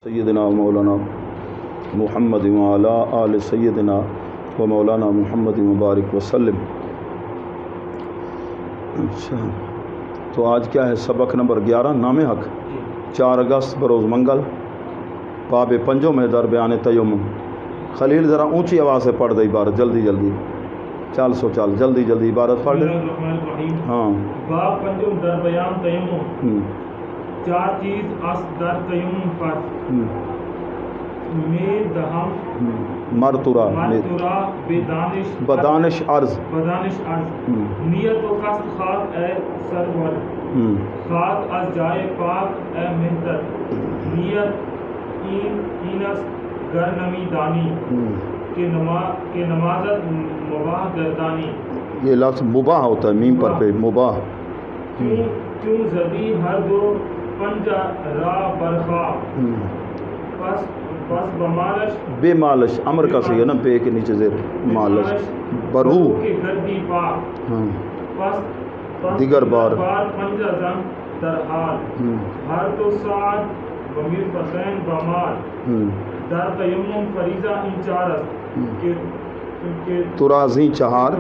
سیدنا مولانا محمد وعلی آل سیدنا و مولانا محمد مبارک وسلم۔ اچھا، تو آج کیا ہے؟ سبق نمبر 11، نام حق، 4 اگست بروز منگل، باب پنجم ہے در بیان تیمم۔ خلیل ذرا اونچی آواز سے پڑھ دے عبارت، جلدی جلدی، 400 جلدی جلدی عبارت پڑھ دے۔ ہاں، باب پنجم در بیان تیمم۔ 4 چیز اس در تیمم فرض میں دہم مرتورا بدانش عرض نیت و قصد خاک اے سرور، خاک از جائے پاک اے مہتر، نیت اینس گر نمی دانی کہ نمازت مباح گردانی۔ یہ لفظ مباح ہوتا ہے، میم پر پہ مباح۔ کیوں زدی ہر دو پنجہ را برخا، پس بمالش بے مالش، امر کا صحیح ہے نا، بے کے نیچے زیر مالش، برہو کے گردی پاک، پس دیگر بار پنجہ زن در حال، ہر تو سعد بمیر فسین بمال، در تیمم فریضہ ان 4 است ترازی چہار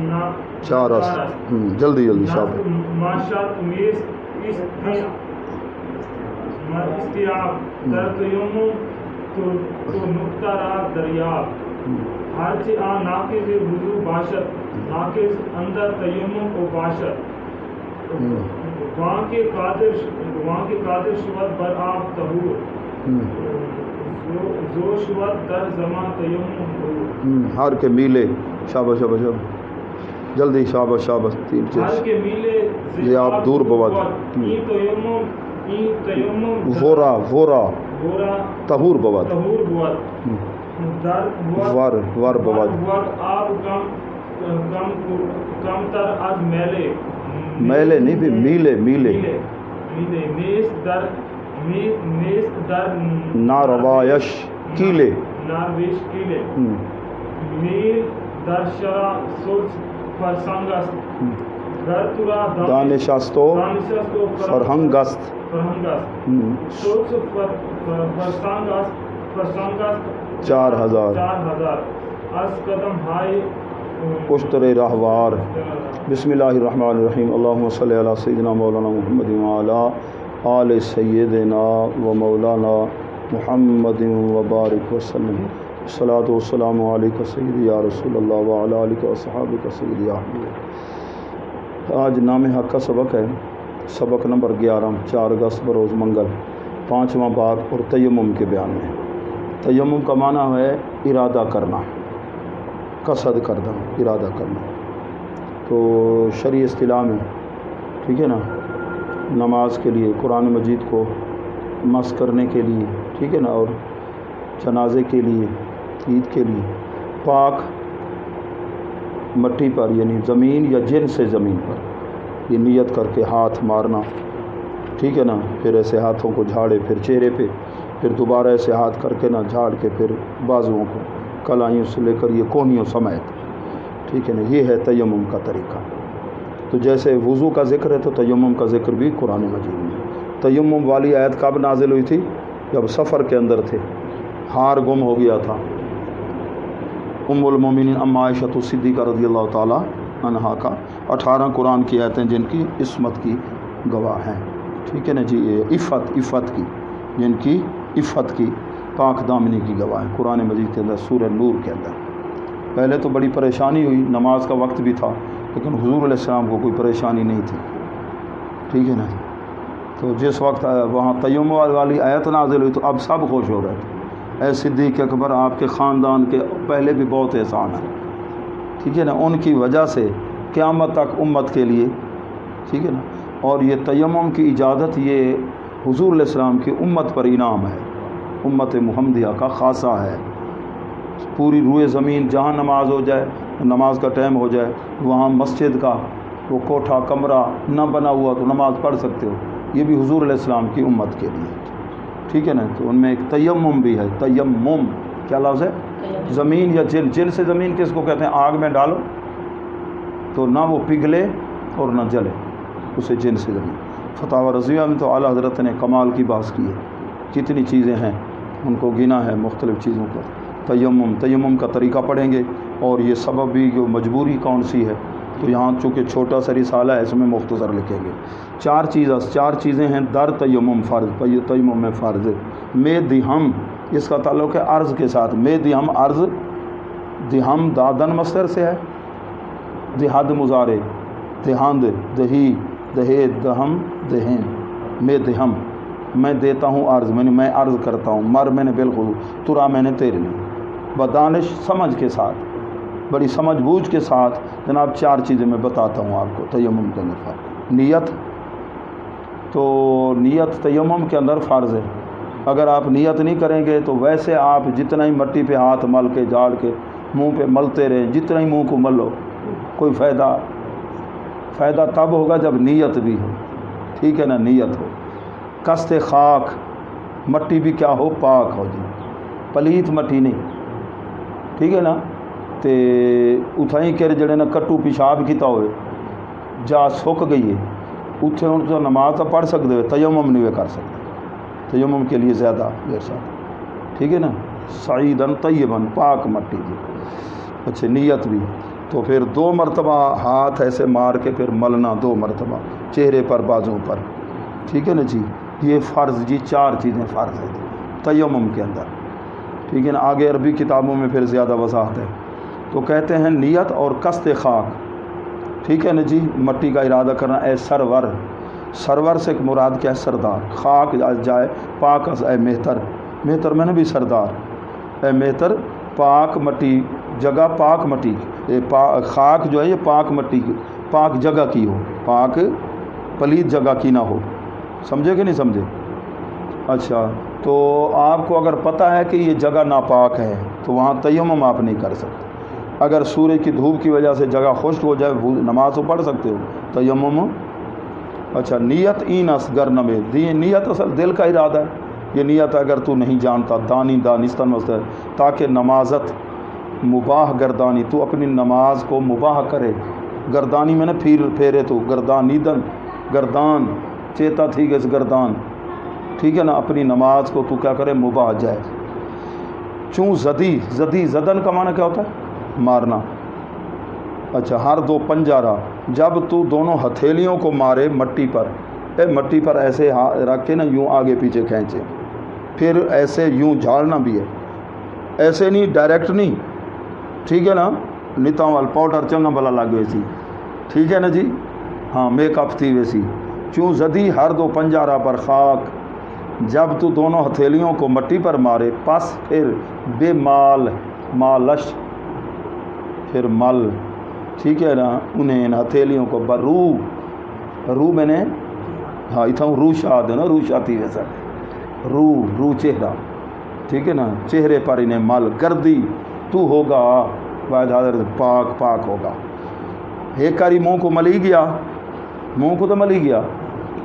نا 4 است۔ جلدی جلدی شاپ معاشرت میز استیاب، در تیمم تو نقطہ را دریاب، ہرچہ آن ناقض وضو باشد، ناقض اندر تیمم کو باشد، وہاں کے قادر شود بر آب طہور، زو شود در زمان تیمم، ہر کے میلے، شاباش شاباش شاباش، جلدی شاباش شاباش، 3 ہر چیز کے میلے یہ آپ دور بواد، تیمم غورا طہور بواد، طہور بود، ور بواد، آب کم تر از میلے، میلے نہیں بھی میلے، نیست در ناروایش کیلے، نارویش کیلے، میل در شرع سلس فرسنگ است، گر ترا دانش است و فرهنگ است، سلس فرسنگ است 4000 از قدم های اشتر راہوار۔ بسم اللہ الرحمن الرحیم، اللہم صلی علی سیدنا مولانا محمد وعلی آل سیدنا و مولانا محمد وبارک وسلم۔ الصلاۃ والسلام علیک سیدی یا رسول اللہ وعلی آلک و صحابک سیدی یا حبیب۔ آج نام حق کا سبق ہے، سبق نمبر 11، 4 اگست بروز منگل، 5واں باب اور تیمم کے بیان میں۔ تیمم کا معنی ہے ارادہ کرنا، قصد کرنا، ارادہ کرنا۔ تو شرعی اصطلاح میں ٹھیک ہے نا، نماز کے لیے، قرآن مجید کو مس کرنے کے لیے، ٹھیک ہے نا، اور جنازے کے لیے، عید کے لیے، پاک مٹی پر یعنی زمین یا جن سے زمین پر یہ نیت کر کے ہاتھ مارنا، ٹھیک ہے نا، پھر ایسے ہاتھوں کو جھاڑے، پھر چہرے پہ، پھر دوبارہ ایسے ہاتھ کر کے نا جھاڑ کے، پھر بازوؤں کو، کلائیوں سے لے کر یہ کونیوں سمیت، ٹھیک ہے نا، یہ ہے تیمم کا طریقہ۔ تو جیسے وضو کا ذکر ہے تو تیمم کا ذکر بھی قرآن مجید میں۔ تیمم والی آیت کب نازل ہوئی تھی؟ جب سفر کے اندر تھے، ہار گم ہو گیا تھا۔ ام المومنین ام عائشہ صدیقہ رضی اللہ تعالیٰ عنہا کا 18 قرآن کی آیتیں جن کی عصمت کی گواہ ہیں، ٹھیک ہے نا جی، عفت کی، جن کی عفت کی، پاک دامنی کی گواہ ہیں قرآن مجید کے اندر، سورہ نور کے اندر۔ پہلے تو بڑی پریشانی ہوئی، نماز کا وقت بھی تھا، لیکن حضور علیہ السلام کو کوئی پریشانی نہیں تھی، ٹھیک ہے نا۔ تو جس وقت وہاں تیمم والی آیت نازل ہوئی تو اب سب خوش ہو رہے تھے، اے صدیق اکبر، آپ کے خاندان کے پہلے بھی بہت احسان ہیں، ٹھیک ہے نا، ان کی وجہ سے قیامت تک امت کے لیے، ٹھیک ہے نا۔ اور یہ تیمم کی اجازت یہ حضور علیہ السلام کی امت پر انعام ہے، امت محمدیہ کا خاصہ ہے۔ پوری روئے زمین جہاں نماز ہو جائے، نماز کا ٹائم ہو جائے، وہاں مسجد کا وہ کوٹھا کمرہ نہ بنا ہوا تو نماز پڑھ سکتے ہو، یہ بھی حضور علیہ السلام کی امت کے لیے، ٹھیک ہے نا۔ تو ان میں ایک تیمم بھی ہے، تیمم کیا لفظ ہے؟ زمین یا جل سے زمین کس کو کہتے ہیں؟ آگ میں ڈالو تو نہ وہ پگھلے اور نہ جلے، اسے جن سے زمین۔ فتاوی رضویہ میں تو اعلیٰ حضرت نے کمال کی بحث کی ہے، کتنی چیزیں ہیں ان کو گنا ہے مختلف چیزوں پر. تیمم کا طریقہ پڑھیں گے، اور یہ سبب بھی جو مجبوری کون سی ہے، تو یہاں چونکہ چھوٹا سا رسالہ ہے اس میں مختصر لکھیں گے. چار چیزیں ہیں در تیمم فرض، تیمم میں فرض. میں دہم، اس کا تعلق ہے عرض کے ساتھ. میں دہم عرض، دہم دادن مصدر سے ہے، دہد مضارع، دہند دہی دہے دہم دہین. میں دہم میں دیتا ہوں عرض، میں عرض کرتا ہوں. مر میں نے بالخود، ترا میں نے تیرے نے. بدانش سمجھ کے ساتھ، بڑی سمجھ بوجھ کے ساتھ جناب چار چیزیں میں بتاتا ہوں آپ کو تیمم کے اندر. نیت، تو نیت تیمم کے اندر فرض ہے. اگر آپ نیت نہیں کریں گے تو ویسے آپ جتنا ہی مٹی پہ ہاتھ مل کے جھاڑ کے منہ پہ ملتے رہیں، جتنا ہی منہ کو ملو، کوئی فائدہ تب ہوگا جب نیت بھی ہو. ٹھیک ہے نا، نیت ہو. قصد خاک، مٹی بھی کیا ہو، پاک ہو جی، پلیت مٹی نہیں. ٹھیک ہے نا. تے اتھائی کر جڑے نا کٹو پیشاب کیتا ہوئے جا سک گئی ہے، اتھے ہوں تو نماز تو پڑھ سکتے ہو، تیمم نہیں کر سکتے. تیمم کے لیے زیادہ دیر ساتھ. ٹھیک ہے نا. سعیدن طیبن، پاک مٹی جی. اچھا، نیت بھی. تو پھر 2 مرتبہ ہاتھ ایسے مار کے پھر ملنا 2 مرتبہ چہرے پر، بازوں پر. ٹھیک ہے نا جی. یہ فرض جی، 4 چیزیں فرض ہیں تیمم کے اندر. ٹھیک ہے نا. آگے عربی کتابوں میں پھر زیادہ وضاحت ہے. تو کہتے ہیں نیت اور قصد خاک. ٹھیک ہے نا جی. مٹی کا ارادہ کرنا. اے سرور سے مراد کیا ہے، سردار. خاک جائے پاک، اے مہتر میں نے بھی سردار. اے مہتر، پاک مٹی جگہ، پاک مٹی. خاک جو ہے یہ پاک مٹی، پاک جگہ کی ہو، پاک پلید جگہ کی نہ ہو. سمجھے کہ نہیں سمجھے؟ اچھا، تو آپ کو اگر پتہ ہے کہ یہ جگہ ناپاک ہے تو وہاں تیمم آپ نہیں کر سکتے. اگر سورج کی دھوپ کی وجہ سے جگہ خشک ہو جائے، نماز تو پڑھ سکتے ہو، تیمم. اچھا، نیت این اصغر نمے، نیت اصل دل کا ارادہ ہے. یہ نیت اگر تو نہیں جانتا، دانستان مستر، تاکہ نمازت مباح گردانی، تو اپنی نماز کو مباح کرے. گردانی میں نے پھیرے تو گردانیدن، گردان چیتا تھی گس گردان. ٹھیک ہے نا. اپنی نماز کو تو کیا کرے، مباح جائے. چوں زدن کا معنی کیا ہوتا ہے، مارنا. اچھا، ہر 2 پنجارہ، جب تو دونوں ہتھیلیوں کو مارے مٹی پر، مٹی پر ایسے رکھ کے نا یوں آگے پیچھے کھینچے، پھر ایسے یوں جھاڑنا بھی ہے، ایسے نہیں، ڈائریکٹ نہیں. ٹھیک ہے نا. نیتاں وال پاؤڈر چنگا بلا لگ ویسی. ٹھیک ہے نا جی. ہاں، میک اپ تھی ویسی. چوں زدی ہر 2 پنجارہ پر خاک، جب تو دونوں ہتھیلیوں کو مٹی پر مارے، پس پھر بے مالش، پھر مل. ٹھیک ہے نا. انہیں ان ہتھیلیوں کو رو میں نے، ہاں اتھاؤں روح شاد ہے نا، روح شاتی ویسا، روح چہرہ. ٹھیک ہے نا. چہرے پر انہیں مل. گردی تو ہوگا واحد حاضر، پاک ہوگا. ایک کاری منہ کو ملی گیا، منہ کو تو ملی گیا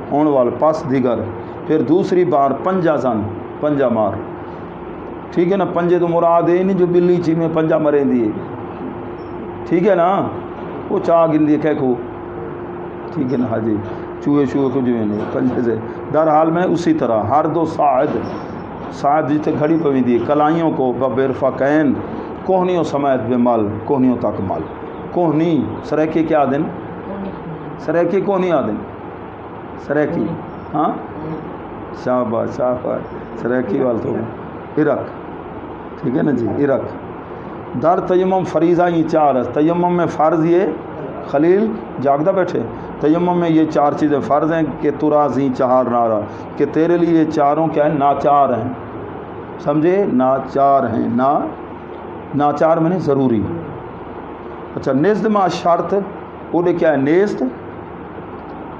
اون وال پاس دیگر. پھر دوسری بار پنجہ مار. ٹھیک ہے نا. پنجے تو مراد ہے نہیں جو بلی چی میں پنجہ مریں دیے. ٹھیک ہے نا. وہ چاہ گن دیے کہہ کو. ٹھیک ہے نا. ہاں جی. چوہے کو جو نہیں پنجے سے. در حال میں اسی طرح ہر 2 ساعد جیتے گھڑی پویں دی کلائیوں کو ببرفقین، کوہنیوں سمیت بے مل، کوہنیوں تک مل. کوہنی سریکی کیا دن، سریکی کوہنی آدن، سریکی. ہاں، شاباش سریکی وال تو عرق. ٹھیک ہے نا جی. عرق. در تیمم فریضہ یہ 4 ہے. تیمم میں فرض یہ خلیل جاگدہ بیٹھے. تیمم میں یہ 4 چیزیں فرض ہیں کہ ترا زی چہار نارا، کہ تیرے لیے یہ چاروں کیا ہیں، ناچار ہیں. سمجھے، ناچار ہیں. ناچار میں نے ضروری. اچھا، نزد ما شرط، وہ کیا ہے، نیست.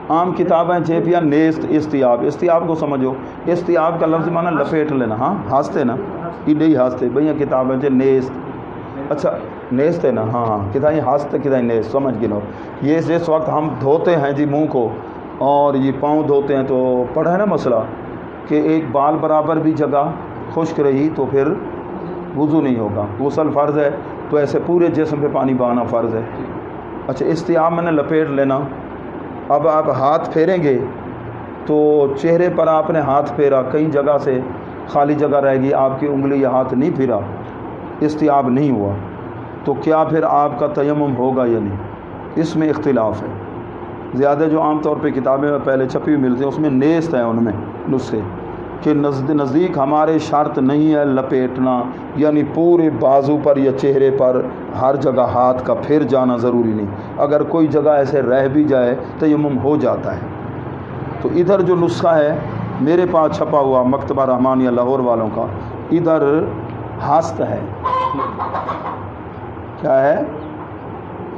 عام کتابیں چیپیا نیست. استیاب کو سمجھو. استیاب کا لفظ مانا لپیٹ لینا. ہاں، ہانستے نا، ایڈے ہی ہانستے بھیا کتابیں چ نیست. اچھا، نیست ہے نا. ہاں، کتائی ہانستے کتائی نیست، سمجھ گنو. یہ جس وقت ہم دھوتے ہیں جی منہ کو اور یہ پاؤں دھوتے ہیں تو پڑھا ہے نا مسئلہ کہ ایک بال برابر بھی جگہ خشک رہی تو پھر وضو نہیں ہوگا. غسل فرض ہے تو ایسے پورے جسم پہ پانی بہانا فرض ہے. اچھا، استیاب میں نے لپیٹ لینا. اب آپ ہاتھ پھیریں گے تو چہرے پر آپ نے ہاتھ پھیرا، کئی جگہ سے خالی جگہ رہ گئی، آپ کی انگلی یا ہاتھ نہیں پھرا، استیاب نہیں ہوا، تو کیا پھر آپ کا تیمم ہوگا یا نہیں؟ اس میں اختلاف ہے۔ زیادہ جو عام طور پہ کتابیں میں پہلے چھپی ہوئی ملتی ہیں اس میں نیست ہے، ان میں نسخے کہ نزدیک ہمارے شرط نہیں ہے لپیٹنا، یعنی پورے بازو پر یا چہرے پر ہر جگہ ہاتھ کا پھر جانا ضروری نہیں، اگر کوئی جگہ ایسے رہ بھی جائے تیمم ہو جاتا ہے۔ تو ادھر جو نسخہ ہے میرے پاس چھپا ہوا مکتبہ رحمانیہ لاہور والوں کا، ادھر ہست ہے، کیا ہے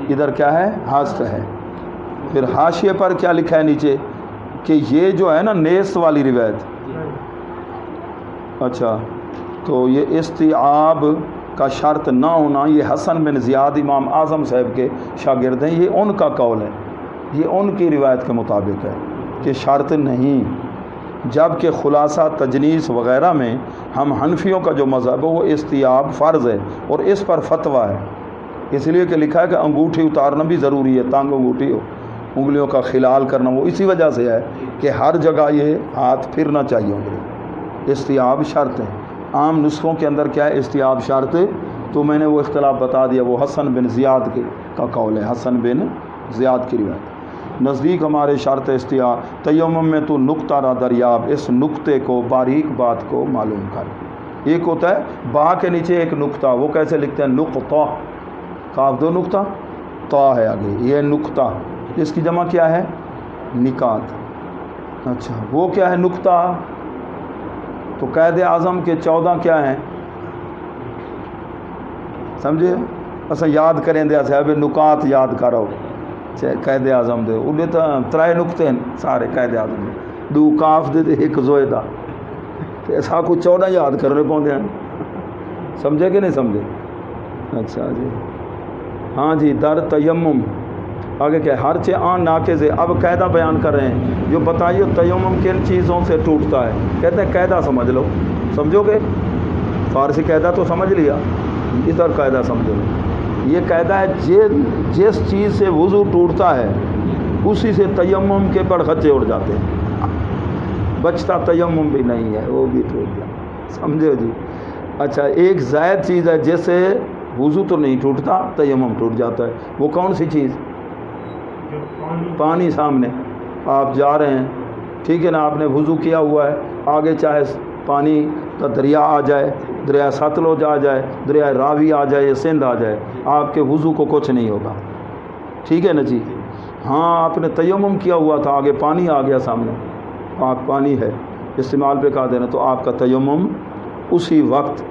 ادھر، کیا ہے ہست ہے۔ پھر حاشیے پر کیا لکھا ہے نیچے کہ یہ جو ہے نا نیست والی روایت، اچھا تو یہ استیعاب کا شرط نہ ہونا، یہ حسن بن زیاد امام اعظم صاحب کے شاگرد ہیں، یہ ان کا قول ہے، یہ ان کی روایت کے مطابق ہے کہ شرط نہیں، جبکہ خلاصہ تجنیس وغیرہ میں ہم حنفیوں کا جو مذہب ہے وہ استیعاب فرض ہے اور اس پر فتویٰ ہے، اس لیے کہ لکھا ہے کہ انگوٹھی اتارنا بھی ضروری ہے، تانگ انگوٹھی ہو، انگلیوں کا خلال کرنا، وہ اسی وجہ سے ہے کہ ہر جگہ یہ ہاتھ پھرنا چاہیے انگلی، استیعاب شرط ہے۔ عام نسخوں کے اندر کیا ہے استیعاب شرط، تو میں نے وہ اختلاف بتا دیا، وہ حسن بن زیاد کا قول ہے، حسن بن زیاد کی روایت۔ نزدیک ہمارے شرط استیعاب تیمم میں تو نقطہ را دریاب، اس نقطے کو باریک بات کو معلوم کر۔ ایک ہوتا ہے با کے نیچے ایک نقطہ، وہ کیسے لکھتے ہیں نقطہ، کاف دو نقطہ تا ہے آگے، یہ نقطہ، اس کی جمع کیا ہے نکات، اچھا وہ کیا ہے نقطہ، تو قائد اعظم کے 14 کیا ہیں سمجھے، اصا یاد کریں دیا صاحب نکات یاد کرو، قائد اعظم دے انہیں تو 3 نقطے ہیں سارے قائد اعظم دے، 2 کاف دے ایک زوئے دا، تو ایسا کو 14 یاد کرنے پاؤں ہیں، سمجھے کہ نہیں سمجھے؟ اچھا جی ہاں جی، در تیمم آگے کیا ہے ہر چیز آن ناقض ہے، اب قاعدہ بیان کر رہے ہیں، جو بتائیے تیمم کن چیزوں سے ٹوٹتا ہے، کہتے ہیں قاعدہ سمجھ لو، سمجھو گے فارسی قاعدہ تو سمجھ لیا، ادھر قاعدہ سمجھو، یہ قاعدہ ہے جس چیز سے وضو ٹوٹتا ہے اسی سے تیمم کے پر خچے اڑ جاتے ہیں، بچتا تیمم بھی نہیں ہے، وہ بھی ٹوٹ گیا، سمجھو جی۔ اچھا ایک زائد چیز ہے جس سے وضو تو نہیں ٹوٹتا تیمم ٹوٹ جاتا ہے، وہ کون سی چیز؟ پانی، سامنے آپ جا رہے ہیں ٹھیک ہے نا، آپ نے وضو کیا ہوا ہے، آگے چاہے پانی کا دریا آ جائے، دریا ستلج آ جائے، دریا راوی آ جائے یا سندھ آ جائے، آپ کے وضو کو کچھ نہیں ہوگا، ٹھیک ہے نا جی۔ ہاں آپ نے تیمم کیا ہوا تھا، آگے پانی آ گیا سامنے، پاک پانی ہے استعمال پہ کہا دینا، تو آپ کا تیمم اسی وقت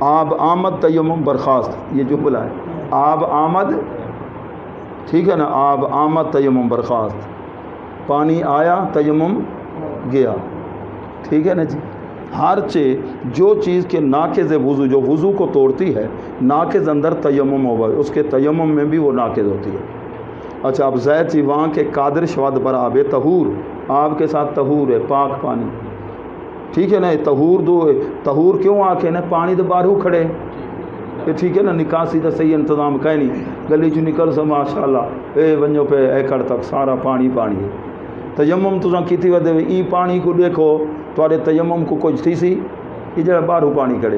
آب آمد تیمم برخاست، یہ جملہ ہے آب آمد، ٹھیک ہے نا، آب آمد تیمم برخاست، پانی آیا تیمم گیا، ٹھیک ہے نا جی۔ ہر جو چیز کے ناقض وضو، جو وضو کو توڑتی ہے، ناقض اندر تیمم ہوگا، اس کے تیمم میں بھی وہ ناقض ہوتی ہے۔ اچھا اب زید سی وہاں کے قادر شواد پر آب طہور، آب کے ساتھ طہور ہے پاک پانی، ٹھیک ہے نا، طہور کیوں آ کے نا پانی تو باہر کھڑے، یہ ٹھیک ہے نا، نکاسی کا صحیح انتظام کہیں نہیں، گلی چ نکل سو ماشاء اللہ اے ونجو پہ ایکڑ تک سارا پانی پانی ہے، تیمم تو کیتی ودے ای پانی کو دیکھو تھوڑے تیمم کو کچھ تھی سی، یہ جڑا باہر پانی کھڑے،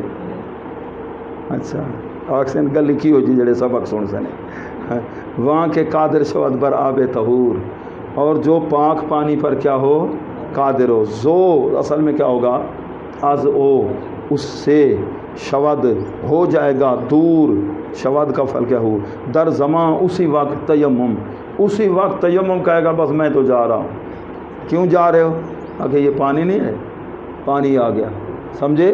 اچھا آکسین گل لکھی ہو جی جڑے سبق سن سنے، وہاں کے قادر شود بر آب طہور، اور جو پاک پانی پر کیا ہو قادر ہو، زو اصل میں کیا ہوگا از او، اس سے شود ہو جائے گا دور، شود کا پھل کیا ہو در زماں، اسی وقت تیمم، اسی وقت تیمم کہے گا بس میں تو جا رہا ہوں، کیوں جا رہے ہو؟ آگے یہ پانی نہیں ہے، پانی آ گیا، سمجھے؟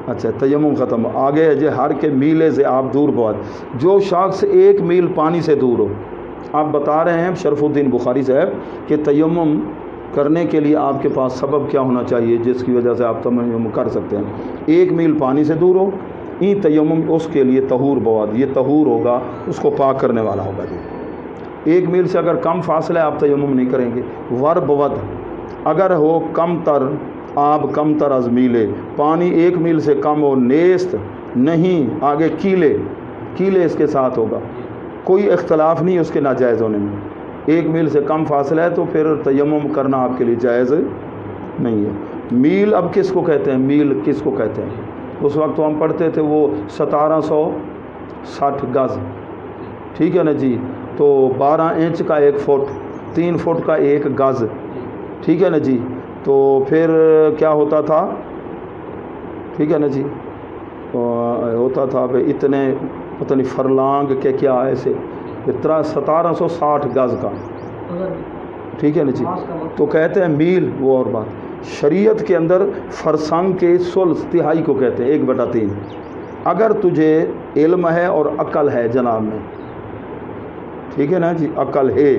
اچھا تیمم ختم، آگے ہے جی ہر کے میلے سے آپ دور بہت، جو شخص 1 میل پانی سے دور ہو، آپ بتا رہے ہیں شرف الدین بخاری صاحب کہ تیمم کرنے کے لیے آپ کے پاس سبب کیا ہونا چاہیے جس کی وجہ سے آپ تیمم کر سکتے ہیں، 1 میل پانی سے دور ہو، این تیمم اس کے لیے طہور بواد، یہ طہور ہوگا، اس کو پاک کرنے والا ہوگا جی۔ 1 میل سے اگر کم فاصلہ ہے آپ تیمم نہیں کریں گے، ور بود اگر ہو کم تر، آب کم تر از میلے، پانی 1 میل سے کم ہو، نیست نہیں، آگے کیلے اس کے ساتھ ہوگا، کوئی اختلاف نہیں اس کے ناجائز ہونے میں، 1 میل سے کم فاصلہ ہے تو پھر تیمم کرنا آپ کے لیے جائز نہیں ہے۔ میل اب کس کو کہتے ہیں؟ میل کس کو کہتے ہیں؟ اس وقت تو ہم پڑھتے تھے وہ 1760 گز، ٹھیک ہے نا جی، تو 12 انچ کا 1 فٹ، 3 فٹ کا 1 گز، ٹھیک ہے نا جی، تو پھر کیا ہوتا تھا، ٹھیک ہے نا جی، ہوتا تھا بھائی اتنے پتہ نہیں فرلانگ کے کیا ایسے 1760 گز کا، ٹھیک ہے نا جی، تو کہتے ہیں میل وہ اور بات۔ شریعت کے اندر فرسنگ کے ثلث تہائی کو کہتے ہیں 1/3۔ اگر تجھے علم ہے اور عقل ہے جناب میں، ٹھیک ہے نا جی، عقل ہے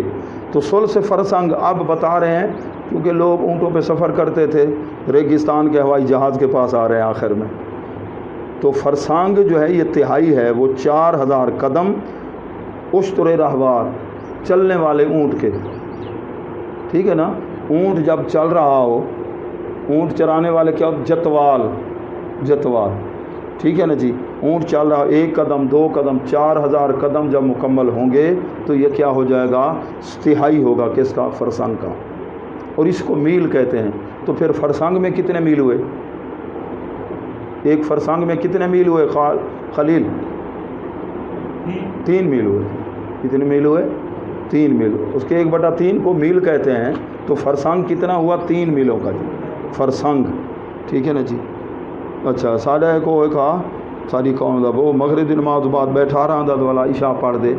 تو ثلث فرسنگ اب بتا رہے ہیں، کیونکہ لوگ اونٹوں پہ سفر کرتے تھے، ریگستان کے ہوائی جہاز کے پاس آ رہے ہیں آخر میں، تو فرسانگ جو ہے یہ تہائی ہے، وہ 4000 قدم اشتر رہوار، چلنے والے اونٹ کے، ٹھیک ہے نا، اونٹ جب چل رہا ہو، اونٹ چرانے والے کیا ہو، جتوال، ٹھیک ہے نا جی، اونٹ چل رہا 1 قدم 2 قدم 4000 قدم جب مکمل ہوں گے تو یہ کیا ہو جائے گا، تہائی ہوگا کس کا، فرسنگ کا، اور اس کو میل کہتے ہیں۔ تو پھر فرسنگ میں کتنے میل ہوئے؟ ایک فرسنگ میں کتنے میل ہوئے خلیل؟ 3 میل ہوئے۔ کتنے میل ہوئے؟ 3 میل۔ اس کے 1/3 کو میل کہتے ہیں، تو فرسنگ کتنا ہوا؟ 3 میلوں کا جی فرسنگ، ٹھیک ہے نا جی۔ اچھا ساڈے کو کہا ساری قوم دا وہ مغرب دی نماز بعد بیٹھا رہا دا والا عشاء پڑھ دے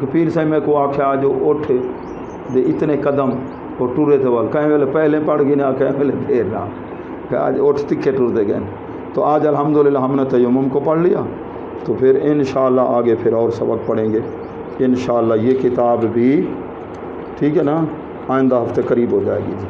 کہ پیر صاحب میں کو آخیا جو اٹھ دے اتنے قدم وہ ٹورے تھے وال، کہیں ویلے پہلے پڑھ گئے نا، کہیں ویلے دیر رہا کہ آج اٹھ تکے ٹور دے گئے، تو آج الحمدللہ ہم نے تیمم کو پڑھ لیا، تو پھر انشاءاللہ آگے پھر اور سبق پڑھیں گے انشاءاللہ۔ یہ کتاب بھی ٹھیک ہے نا آئندہ ہفتے قریب ہو جائے گی جی۔